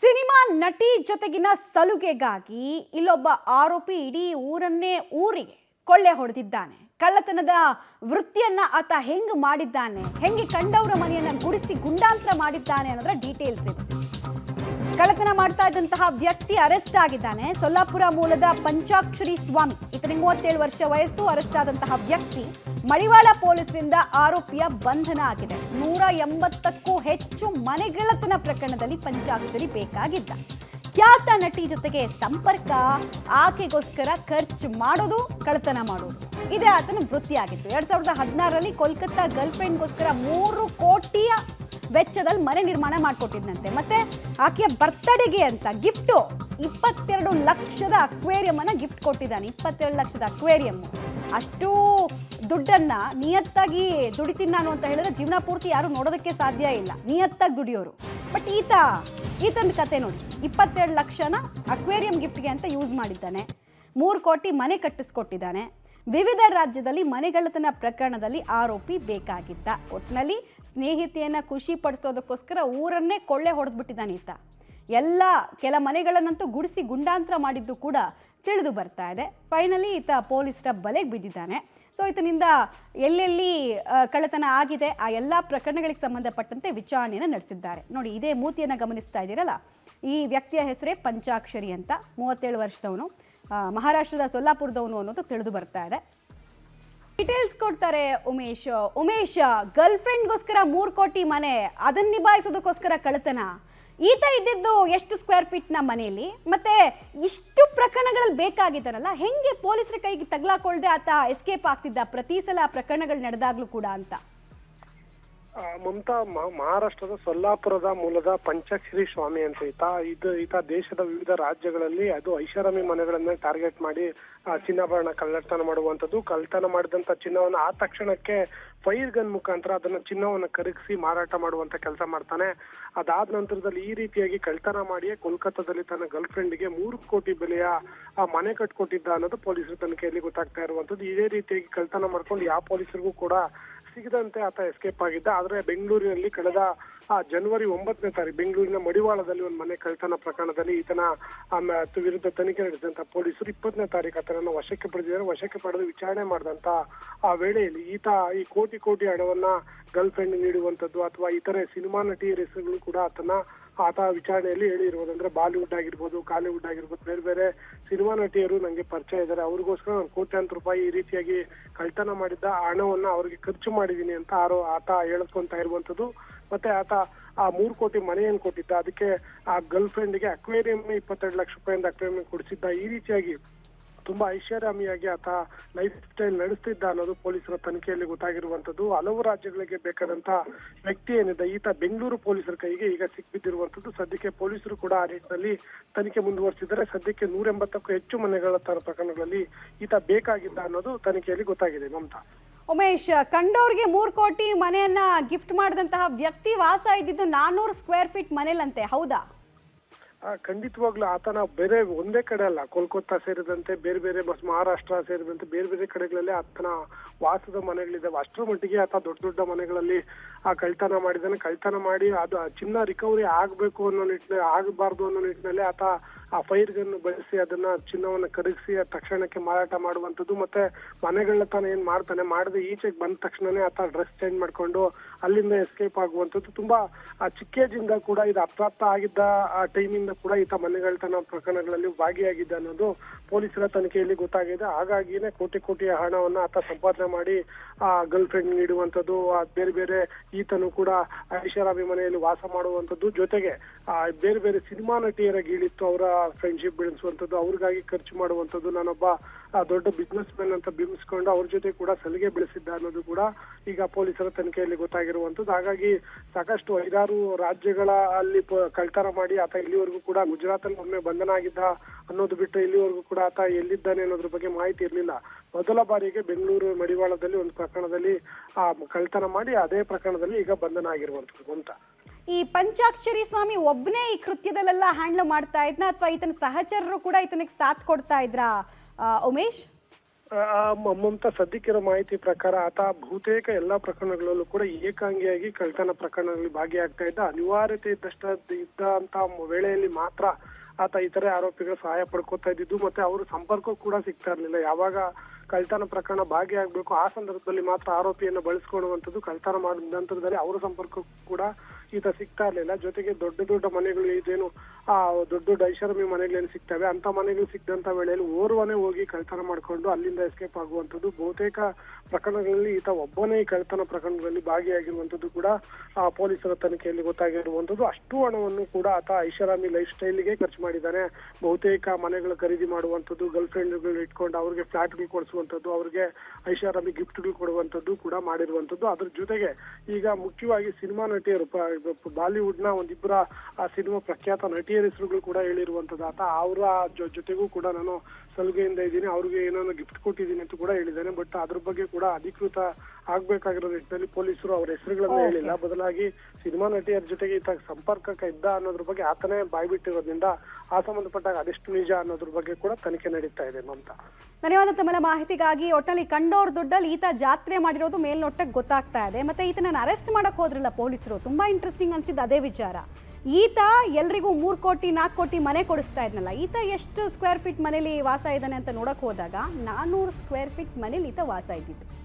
Cinema ನಟಿ ಜೊತೆಗಿನ ಸಲುಗೆಗಾಗಿ ಇಲ್ಲೊಬ್ಬ ಆರೋಪಿ ಇಡೀ ಊರಿಗೆ ಕೊಳ್ಳೆ ಹೊಡೆದಿದ್ದಾನೆ. ಕಳ್ಳತನದ ವೃತ್ತಿಯನ್ನ ಆತ ಹೆಂಗ್ ಮಾಡಿದ್ದಾನೆ, ಹೆಂಗೆ ಕಂಡವರ ಮನೆಯನ್ನ ಗುಡಿಸಿ ಗುಂಡಾಂತರ ಮಾಡಿದ್ದಾನೆ ಅನ್ನೋದರ ಡೀಟೇಲ್ಸ್ ಇದೆ. ಕಳ್ಳತನ ಮಾಡ್ತಾ ಇದ್ದಂತಹ ವ್ಯಕ್ತಿ ಅರೆಸ್ಟ್ ಆಗಿದ್ದಾನೆ. ಸೊಲ್ಲಾಪುರ ಮೂಲದ ಪಂಚಾಕ್ಷರಿ ಸ್ವಾಮಿ, ಈತನಿಗೆ 37 ವರ್ಷ ವಯಸ್ಸು. ಅರೆಸ್ಟ್ ಆದಂತಹ ವ್ಯಕ್ತಿ ಮಡಿವಾಳ ಪೊಲೀಸರಿಂದ ಆರೋಪಿಯ ಬಂಧನ ಆಗಿದೆ. 180ಕ್ಕೂ ಹೆಚ್ಚು ಮನೆಗಳ್ಳತನ ಪ್ರಕರಣದಲ್ಲಿ ಪಂಚಾಕ್ಷರಿ ಬೇಕಾಗಿದ್ದ. ಖ್ಯಾತ ನಟಿ ಜೊತೆಗೆ ಸಂಪರ್ಕ, ಆಕೆಗೋಸ್ಕರ ಖರ್ಚು ಮಾಡೋದು, ಕಳ್ಳತನ ಮಾಡೋದು, ಇದೇ ಆತನ ವೃತ್ತಿಯಾಗಿತ್ತು. 2016ರಲ್ಲಿ ಕೋಲ್ಕತ್ತಾ ಗರ್ಲ್ ಫ್ರೆಂಡ್ಗೋಸ್ಕರ 3 ಕೋಟಿಯ ವೆಚ್ಚದಲ್ಲಿ ಮನೆ ನಿರ್ಮಾಣ ಮಾಡಿಕೊಟ್ಟಿದ್ದಂತೆ. ಮತ್ತೆ ಆಕೆಯ ಬರ್ತ್ಡೇಗೆ ಅಂತ ಗಿಫ್ಟು 22 ಲಕ್ಷದ ಅಕ್ವೇರಿಯಂ ಅನ್ನ ಗಿಫ್ಟ್ ಕೊಟ್ಟಿದ್ದಾನೆ. 22 ಲಕ್ಷದ ಅಕ್ವೇರಿಯಂ. ಅಷ್ಟು ದುಡ್ಡನ್ನ ನಿಯತ್ತಾಗಿ ದುಡಿತೀನಿ ನಾನು ಅಂತ ಹೇಳಿದ್ರೆ ಜೀವನ ಪೂರ್ತಿ ಯಾರು ನೋಡೋದಕ್ಕೆ ಸಾಧ್ಯ ಇಲ್ಲ, ನಿಯತ್ತಾಗಿ ದುಡಿಯೋರು. ಬಟ್ ಈತನ ಕತೆ ನೋಡಿ, 22 ಲಕ್ಷನ ಅಕ್ವೇರಿಯಂ ಗಿಫ್ಟ್ಗೆ ಅಂತ ಯೂಸ್ ಮಾಡಿದ್ದಾನೆ. 3 ಕೋಟಿ ಮನೆ ಕಟ್ಟಿಸ್ಕೊಟ್ಟಿದ್ದಾನೆ. ವಿವಿಧ ರಾಜ್ಯದಲ್ಲಿ ಮನೆಗಳ್ಳತನ ಪ್ರಕರಣದಲ್ಲಿ ಆರೋಪಿ ಬೇಕಾಗಿದ್ದ. ಒಟ್ಟಿನಲ್ಲಿ ಸ್ನೇಹಿತೆಯನ್ನ ಖುಷಿ ಪಡಿಸೋದಕ್ಕೋಸ್ಕರ ಊರನ್ನೇ ಕೊಳ್ಳೆ ಹೊಡೆದ್ಬಿಟ್ಟಿದ್ದಾನೆ ಈತ. ಕೆಲ ಮನೆಗಳನ್ನಂತೂ ಗುಡಿಸಿ ಗುಂಡಾಂತರ ಮಾಡಿದ್ದು ಕೂಡ ತಿಳಿದು ಬರ್ತಾ ಇದೆ. ಫೈನಲಿ ಈತ ಪೊಲೀಸರ ಬಲೆಗೆ ಬಿದ್ದಿದ್ದಾನೆ. ಸೊ ಈತನಿಂದ ಎಲ್ಲೆಲ್ಲಿ ಕಳ್ಳತನ ಆಗಿದೆ ಆ ಎಲ್ಲ ಪ್ರಕರಣಗಳಿಗೆ ಸಂಬಂಧಪಟ್ಟಂತೆ ವಿಚಾರಣೆಯನ್ನು ನಡೆಸಿದ್ದಾರೆ. ನೋಡಿ, ಇದೇ ಮೂತಿಯನ್ನು ಗಮನಿಸ್ತಾ ಇದ್ದೀರಲ್ಲ, ಈ ವ್ಯಕ್ತಿಯ ಹೆಸರೇ ಪಂಚಾಕ್ಷರಿ ಅಂತ. 37 ವರ್ಷದವನು, ಮಹಾರಾಷ್ಟ್ರದ ಸೊಲ್ಲಾಪುರದವನು ಅನ್ನೋದು ತಿಳಿದು ಬರ್ತಾ ಇದೆ. ಡೀಟೇಲ್ಸ್ ಕೊಡ್ತಾರೆ ಉಮೇಶ್. ಗರ್ಲ್ ಫ್ರೆಂಡ್ಗೋಸ್ಕರ 3 ಕೋಟಿ ಮನೆ, ಅದನ್ನ ನಿಭಾಯಿಸೋದಕ್ಕೋಸ್ಕರ ಕಳ್ಳತನ. ಈತ ಇದ್ದಿದ್ದು ಎಷ್ಟು ಸ್ಕ್ವೇರ್ ಫೀಟ್ನ ಮನೆಯಲ್ಲಿ, ಮತ್ತೆ ಇಷ್ಟು ಪ್ರಕರಣಗಳಲ್ಲಿ ಬೇಕಾಗಿದ್ದಾನಲ್ಲ, ಹೆಂಗೆ ಪೊಲೀಸರ ಕೈಗೆ ತಗಲಾಕೊಳ್ದೆ ಆತ ಎಸ್ಕೇಪ್ ಆಗ್ತಿದ್ದ ಪ್ರತಿ ಸಲ ಪ್ರಕರಣಗಳು ನಡೆದಾಗ್ಲೂ ಕೂಡ ಅಂತ? ಮಮತಾ, ಮಹಾರಾಷ್ಟ್ರದ ಸೊಲ್ಲಾಪುರದ ಮೂಲದ ಪಂಚಾಕ್ಷರಿ ಸ್ವಾಮಿ ಅಂತ ಈತ ದೇಶದ ವಿವಿಧ ರಾಜ್ಯಗಳಲ್ಲಿ ಅದು ಐಷಾರಾಮಿ ಮನೆಗಳನ್ನ ಟಾರ್ಗೆಟ್ ಮಾಡಿ ಚಿನ್ನಾಭರಣ ಕಳ್ಳತನ ಮಾಡುವಂಥದ್ದು. ಕಳ್ಳತನ ಮಾಡಿದಂತ ಚಿನ್ನವನ್ನು ಆ ತಕ್ಷಣಕ್ಕೆ ಫೈರ್ ಗನ್ ಮುಖಾಂತರ ಅದನ್ನ ಚಿನ್ನವನ್ನು ಕರಗಿಸಿ ಮಾರಾಟ ಮಾಡುವಂತ ಕೆಲಸ ಮಾಡ್ತಾನೆ. ಅದಾದ ನಂತರದಲ್ಲಿ ಈ ರೀತಿಯಾಗಿ ಕಳ್ಳತನ ಮಾಡಿಯೇ ಕೋಲ್ಕತ್ತಾದಲ್ಲಿ ತನ್ನ ಗರ್ಲ್ ಫ್ರೆಂಡ್ಗೆ 3 ಕೋಟಿ ಬೆಲೆಯ ಮನೆ ಕಟ್ಕೊಟ್ಟಿದ್ದ ಅನ್ನೋದು ಪೊಲೀಸರ ತನಿಖೆಯಲ್ಲಿ ಗೊತ್ತಾಗ್ತಾ ಇರುವಂತದ್ದು. ಇದೇ ರೀತಿಯಾಗಿ ಕಳ್ಳತನ ಮಾಡ್ಕೊಂಡು ಯಾವ ಪೊಲೀಸರಿಗೂ ಕೂಡ ಸಿಗದಂತೆ ಆತ ಎಸ್ಕೇಪ್ ಆಗಿದ್ದ. ಆದ್ರೆ ಬೆಂಗಳೂರಿನಲ್ಲಿ ಕಳೆದ ಜನವರಿ 9ನೇ ತಾರೀಕು ಬೆಂಗಳೂರಿನ ಮಡಿವಾಳದಲ್ಲಿ ಒಂದು ಮನೆ ಕಳ್ಳತನ ಪ್ರಕರಣದಲ್ಲಿ ಈತನ ವಿರುದ್ಧ ತನಿಖೆ ನಡೆಸಿದಂತ ಪೊಲೀಸರು 20ನೇ ತಾರೀಕು ಆತನನ್ನು ವಶಕ್ಕೆ ಪಡೆದಿದ್ದಾರೆ. ವಶಕ್ಕೆ ಪಡೆದು ವಿಚಾರಣೆ ಮಾಡಿದಂತ ಆ ವೇಳೆಯಲ್ಲಿ ಈತ ಈ ಕೋಟಿ ಹಣವನ್ನ ಗರ್ಲ್ ಫ್ರೆಂಡ್ ನೀಡುವಂತದ್ದು ಅಥವಾ ಇತರೆ ಸಿನಿಮಾ ನಟಿಯರ ಹೆಸರುಗಳು ಕೂಡ ಆತ ವಿಚಾರಣೆಯಲ್ಲಿ ಹೇಳಿರುವುದಂದ್ರೆ ಬಾಲಿವುಡ್ ಆಗಿರ್ಬೋದು, ಕಾಲಿವುಡ್ ಆಗಿರ್ಬೋದು, ಬೇರೆ ಬೇರೆ ಸಿನಿಮಾ ನಟಿಯರು ನಂಗೆ ಪರಿಚಯ ಇದ್ದಾರೆ, ಅವ್ರಿಗೋಸ್ಕರ ನಾನು ಕೋಟ್ಯಾಂತರ ರೂಪಾಯಿ ಈ ರೀತಿಯಾಗಿ ಕಳ್ಳತನ ಮಾಡಿದ್ದ ಹಣವನ್ನ ಅವ್ರಿಗೆ ಖರ್ಚು ಮಾಡಿದೀನಿ ಅಂತ ಆತ ಹೇಳ್ಕೊಂತ ಇರುವಂತದ್ದು. ಮತ್ತೆ ಆತ ಆ 3 ಕೋಟಿ ಮನೆಯನ್ನು ಕೊಟ್ಟಿದ್ದ, ಅದಕ್ಕೆ ಆ ಗರ್ಲ್ ಫ್ರೆಂಡ್ಗೆ ಅಕ್ವೇರಿಯಂ 22 ಲಕ್ಷ ರೂಪಾಯಿಂದ ಅಕ್ವೇರಿಯಂ ಕೊಡಿಸಿದ್ದ. ಈ ರೀತಿಯಾಗಿ ತುಂಬಾ ಐಷಾರಾಮಿಯಾಗಿ ಆತ ಲೈಫ್ ಸ್ಟೈಲ್ ನಡೆಸ್ತಿದ್ದ ಅನ್ನೋದು ಪೊಲೀಸರ ತನಿಖೆಯಲ್ಲಿ ಗೊತ್ತಾಗಿರುವಂತದ್ದು. ಹಲವು ರಾಜ್ಯಗಳಿಗೆ ಬೇಕಾದಂತ ವ್ಯಕ್ತಿ ಏನಿದೆ ಈತ ಬೆಂಗಳೂರು ಪೊಲೀಸರ ಕೈಗೆ ಈಗ ಸಿಕ್ಬಿದ್ದಿರುವಂತದ್ದು. ಸದ್ಯಕ್ಕೆ ಪೊಲೀಸರು ಕೂಡ ಆ ನಿಟ್ಟಿನಲ್ಲಿ ತನಿಖೆ ಮುಂದುವರಿಸಿದ್ದಾರೆ. ಸದ್ಯಕ್ಕೆ 180ಕ್ಕೂ ಹೆಚ್ಚು ಮನೆಗಳ್ಳತನ ಪ್ರಕರಣಗಳಲ್ಲಿ ಈತ ಬೇಕಾಗಿದ್ದ ಅನ್ನೋದು ತನಿಖೆಯಲ್ಲಿ ಗೊತ್ತಾಗಿದೆ. ಮಮತಾ, ಉಮೇಶ್, ಕಂಡೋರ್ಗೆ 3 ಕೋಟಿ ಮನೆಯನ್ನ ಗಿಫ್ಟ್ ಮಾಡಿದಂತಹ ವ್ಯಕ್ತಿ ವಾಸ ಇದ್ದಿದ್ದು 400 ಸ್ಕ್ವೇರ್ ಫೀಟ್ ಮನೇಲಂತೆ, ಹೌದಾ? ಖಂಡಿತವಾಗ್ಲೂ ಆತನ ಬೇರೆ ಒಂದೇ ಕಡೆ ಅಲ್ಲ, ಕೋಲ್ಕತ್ತಾ ಸೇರಿದಂತೆ ಬೇರೆ ಬೇರೆ ಮಹಾರಾಷ್ಟ್ರ ಸೇರಿದಂತೆ ಬೇರೆ ಬೇರೆ ಕಡೆಗಳಲ್ಲಿ ಆತನ ವಾಸದ ಮನೆಗಳಿದ್ದಾವೆ. ಅಷ್ಟರ ಮಟ್ಟಿಗೆ ಆತ ದೊಡ್ಡ ಮನೆಗಳಲ್ಲಿ ಕಳ್ಳತನ ಮಾಡಿದ್ದಾನೆ. ಕಳ್ಳತನ ಮಾಡಿ ಅದು ಚಿನ್ನ ರಿಕವರಿ ಆಗ್ಬೇಕು ಅನ್ನೋ ನಿಟ್ಟಿನಲ್ಲಿ, ಆಗಬಾರ್ದು ಅನ್ನೋ ನಿಟ್ಟಿನಲ್ಲಿ ಆತ ಆ ಫೈರ್ ಗನ್ ಬಳಸಿ ಅದನ್ನ ಚಿನ್ನವನ್ನ ಕರಗಿಸಿ ತಕ್ಷಣಕ್ಕೆ ಮಾರಾಟ ಮಾಡುವಂಥದ್ದು. ಮತ್ತೆ ಮನೆಗಳ್ಳತನ ಏನ್ ಮಾಡ್ತಾನೆ, ಮಾಡದೆ ಈಚೆಗೆ ಬಂದ ತಕ್ಷಣನೇ ಆತ ಡ್ರೆಸ್ ಚೇಂಜ್ ಮಾಡ್ಕೊಂಡು ಅಲ್ಲಿಂದ ಎಸ್ಕೇಪ್ ಆಗುವಂಥದ್ದು. ತುಂಬಾ ಚಿಕ್ಕ ಏಜಿಂದ ಕೂಡ ಇದು ಅಪ್ರಾಪ್ತ ಆಗಿದ್ದ ಆ ಟೈಮಿಂದ ಕೂಡ ಈತ ಮನೆಗಳ್ಳತನ ಪ್ರಕರಣಗಳಲ್ಲಿ ಭಾಗಿಯಾಗಿದ್ದ ಅನ್ನೋದು ಪೊಲೀಸರ ತನಿಖೆಯಲ್ಲಿ ಗೊತ್ತಾಗಿದೆ. ಹಾಗಾಗಿನೇ ಕೋಟಿ ಹಣವನ್ನ ಆತ ಸಂಪಾದನೆ ಮಾಡಿ ಆ ಗರ್ಲ್ ಫ್ರೆಂಡ್ ನೀಡುವಂಥದ್ದು, ಬೇರೆ ಬೇರೆ ಈತನು ಕೂಡ ಐಷಾರಾಮಿ ಮನೆಯಲ್ಲಿ ವಾಸ ಮಾಡುವಂಥದ್ದು, ಜೊತೆಗೆ ಬೇರೆ ಬೇರೆ ಸಿನಿಮಾ ನಟಿಯರ ಗೀಳಿತ್ತು ಅವರ ಫ್ರೆಂಡ್ಶಿಪ್ ಬೆಳೆಸುವಂಥದ್ದು, ಅವ್ರಿಗಾಗಿ ಖರ್ಚು ಮಾಡುವಂಥದ್ದು. ನಾನೊಬ್ಬ ದೊಡ್ಡ ಬಿಸ್ನೆಸ್ ಮ್ಯಾನ್ ಅಂತ ಬಿಂಬಿಸ್ಕೊಂಡು ಅವ್ರ ಜೊತೆ ಕೂಡ ಸಲಿಗೆ ಬೆಳೆಸಿದ್ದ ಅನ್ನೋದು ಕೂಡ ಈಗ ಪೊಲೀಸರ ತನಿಖೆಯಲ್ಲಿ ಗೊತ್ತಾಗಿರುವಂಥದ್ದು. ಹಾಗಾಗಿ ಸಾಕಷ್ಟು 5-6 ರಾಜ್ಯಗಳ ಅಲ್ಲಿ ಕಳ್ಳತನ ಮಾಡಿ ಆತ ಇಲ್ಲಿವರೆಗೂ ಕೂಡ ಗುಜರಾತಲ್ಲಿ ಒಮ್ಮೆ ಬಂಧನ ಆಗಿದ್ದ ಅನ್ನೋದು ಬಿಟ್ಟು ಇಲ್ಲಿವರೆಗೂ ಕೂಡ ಆತ ಎಲ್ಲಿದ್ದಾನೆ ಅನ್ನೋದ್ರ ಬಗ್ಗೆ ಮಾಹಿತಿ ಇರಲಿಲ್ಲ. ಮೊದಲ ಬಾರಿಗೆ ಬೆಂಗಳೂರು ಮಡಿವಾಳದಲ್ಲಿ ಒಂದು ಪ್ರಕರಣದಲ್ಲಿ ಕಳ್ಳತನ ಮಾಡಿ ಅದೇ ಪ್ರಕರಣದಲ್ಲಿ ಈಗ ಬಂಧನ ಆಗಿರುವಂಥದ್ದು ಅಂತ. ಈ ಪಂಚಾಕ್ಷರಿ ಸ್ವಾಮಿ ಒಬ್ಬನೇ ಈ ಕೃತ್ಯದಲ್ಲೆಲ್ಲ ಹ್ಯಾಂಡಲ್ ಮಾಡ್ತಾ ಇದ್ನ ಅಥವಾ ಈತನ ಸಹಚರರು ಕೂಡ ಈತನಿಗೆ ಸಾಥ್ ಕೊಡ್ತಾ ಇದ್ರಾ ಉಮೇಶ್? ಮಮತಾ ಸದ್ಯಕ್ಕಿರೋ ಮಾಹಿತಿ ಪ್ರಕಾರ ಆತ ಬಹುತೇಕ ಎಲ್ಲಾ ಪ್ರಕರಣಗಳಲ್ಲೂ ಕೂಡ ಏಕಾಂಗಿಯಾಗಿ ಕಳ್ತನ ಪ್ರಕರಣಗಳಲ್ಲಿ ಭಾಗಿಯಾಗ್ತಾ ಇದ್ದ. ಅನಿವಾರ್ಯತೆ ಇದ್ದಂತ ವೇಳೆಯಲ್ಲಿ ಮಾತ್ರ ಆತ ಇತರೆ ಆರೋಪಿಗಳು ಸಹಾಯ ಪಡ್ಕೋತಾ ಇದ್ದಿದ್ದು. ಮತ್ತೆ ಅವರು ಸಂಪರ್ಕ ಕೂಡ ಸಿಗ್ತಾ ಇರ್ಲಿಲ್ಲ. ಯಾವಾಗ ಕಳ್ತನ ಪ್ರಕರಣ ಭಾಗಿಯಾಗಬೇಕು ಆ ಸಂದರ್ಭದಲ್ಲಿ ಮಾತ್ರ ಆರೋಪಿಯನ್ನು ಬಳಸ್ಕೊಳ್ಳುವಂಥದ್ದು. ಕಳ್ತನ ಮಾಡಿದ ನಂತರದಲ್ಲಿ ಅವರ ಸಂಪರ್ಕ ಕೂಡ ಈತ ಸಿಗ್ತಾ ಇರ್ಲಿಲ್ಲ. ಜೊತೆಗೆ ದೊಡ್ಡ ದೊಡ್ಡ ಮನೆಗಳು ಇದೇನು ದೊಡ್ಡ ದೊಡ್ಡ ಐಷಾರಾಮಿ ಮನೆಗಳೇನು ಸಿಗ್ತವೆ ಅಂತ ಮನೆಗಳು ಸಿಕ್ಕಂತ ವೇಳೆಯಲ್ಲಿ ಓರ್ವನೇ ಹೋಗಿ ಕಳ್ತನ ಮಾಡ್ಕೊಂಡು ಅಲ್ಲಿಂದ ಎಸ್ಕೇಪ್ ಆಗುವಂಥದ್ದು. ಬಹುತೇಕ ಪ್ರಕರಣಗಳಲ್ಲಿ ಈತ ಒಬ್ಬನೇ ಈ ಕಳ್ತನ ಪ್ರಕರಣಗಳಲ್ಲಿ ಭಾಗಿಯಾಗಿರುವಂಥದ್ದು ಕೂಡ ಪೊಲೀಸರ ತನಿಖೆಯಲ್ಲಿ ಗೊತ್ತಾಗಿರುವಂಥದ್ದು. ಅಷ್ಟು ಹಣವನ್ನು ಕೂಡ ಆತ ಐಷಾರಾಮಿ ಲೈಫ್ ಸ್ಟೈಲ್ಗೆ ಖರ್ಚು ಮಾಡಿದ್ದಾನೆ. ಬಹುತೇಕ ಮನೆಗಳು ಖರೀದಿ ಮಾಡುವಂಥದ್ದು, ಗರ್ಲ್ ಫ್ರೆಂಡ್ಗಳು ಇಟ್ಕೊಂಡು ಅವ್ರಿಗೆ ಫ್ಲಾಟ್ಗಳು ಕೊಡಿಸುವಂಥದ್ದು, ಅವ್ರಿಗೆ ಐಷಾರಾಮಿ ಗಿಫ್ಟ್ಗಳು ಕೊಡುವಂಥದ್ದು ಕೂಡ ಮಾಡಿರುವಂಥದ್ದು. ಅದ್ರ ಜೊತೆಗೆ ಈಗ ಮುಖ್ಯವಾಗಿ ಸಿನಿಮಾ ನಟಿಯರು ಬಾಲಿವುಡ್ ನ ಒಂದಿಬ್ಬರ ಸಿನಿಮಾ ಪ್ರಖ್ಯಾತ ನಟಿಯರ ಹೆಸರುಗಳು ಕೂಡ ಹೇಳಿರುವಂತದ್ದು. ಆತ ಅವರ ಜೊತೆಗೂ ಕೂಡ ನಾನು ಸಲುಗೆಯಿಂದ ಇದ್ದೀನಿ, ಅವ್ರಿಗೆ ಏನಾದ್ರು ಗಿಫ್ಟ್ ಕೊಟ್ಟಿದ್ದೀನಿ ಅಂತ ಕೂಡ ಹೇಳಿದ್ದಾನೆ. ಬಟ್ ಅದ್ರ ಬಗ್ಗೆ ಕೂಡ ಅಧಿಕೃತ ಆಗ್ಬೇಕಾಗಿರೋ ನಿಟ್ಟಿನಲ್ಲಿ ಪೊಲೀಸರು ಅವ್ರ ಹೆಸರುಗಳನ್ನ ಹೇಳಿಲ್ಲ. ಬದಲಾಗಿ ಸಿನಿಮಾ ನಟಿಯರ ಜೊತೆಗೆ ಈತ ಸಂಪರ್ಕಕ್ಕೆ ಇದ್ದ ಅನ್ನೋದ್ರ ಬಗ್ಗೆ ಆತನೇ ಬಾಯ್ಬಿಟ್ಟಿರೋದ್ರಿಂದ ಆ ಸಂಬಂಧಪಟ್ಟಾಗ ಅದೆಷ್ಟು ನಿಜ ಅನ್ನೋದ್ರ ಬಗ್ಗೆ ಕೂಡ ತನಿಖೆ ನಡೀತಾ ಇದೆ ಅಂತ. ಧನ್ಯವಾದ ತಮ್ಮ ಮಾಹಿತಿಗಾಗಿ. ಒಟ್ಟಲ್ಲಿ ಕಂಡೋರ್ ದುಡ್ಡಲ್ಲಿ ಈತ ಜಾತ್ರೆ ಮಾಡಿರೋದು ಮೇಲ್ನೋಟಕ್ಕೆ ಗೊತ್ತಾಗ್ತಾ ಇದೆ. ಮತ್ತೆ ಈತನನ್ನು ಅರೆಸ್ಟ್ ಮಾಡಕ್ ಹೋದ್ರಲ್ಲ ಪೊಲೀಸರು, ತುಂಬಾ ಇಂಟ್ರೆಸ್ಟಿಂಗ್ ಅನ್ಸಿದ್ದು ಅದೇ ವಿಚಾರ. ಈತ ಎಲ್ರಿಗೂ 3 ಕೋಟಿ 4 ಕೋಟಿ ಮನೆ ಕೊಡಿಸ್ತಾ ಇದ್ನಲ್ಲ, ಈತ ಎಷ್ಟು ಸ್ಕ್ವೇರ್ ಫೀಟ್ ಮನೇಲಿ ವಾಸ ಇದ್ದಾನೆ ಅಂತ ನೋಡಕ್ ಹೋದಾಗ 400 ಸ್ಕ್ವೇರ್ ಫೀಟ್ ಮನೇಲಿ ಈತ ವಾಸ ಇದ್ದಿದ್ದು.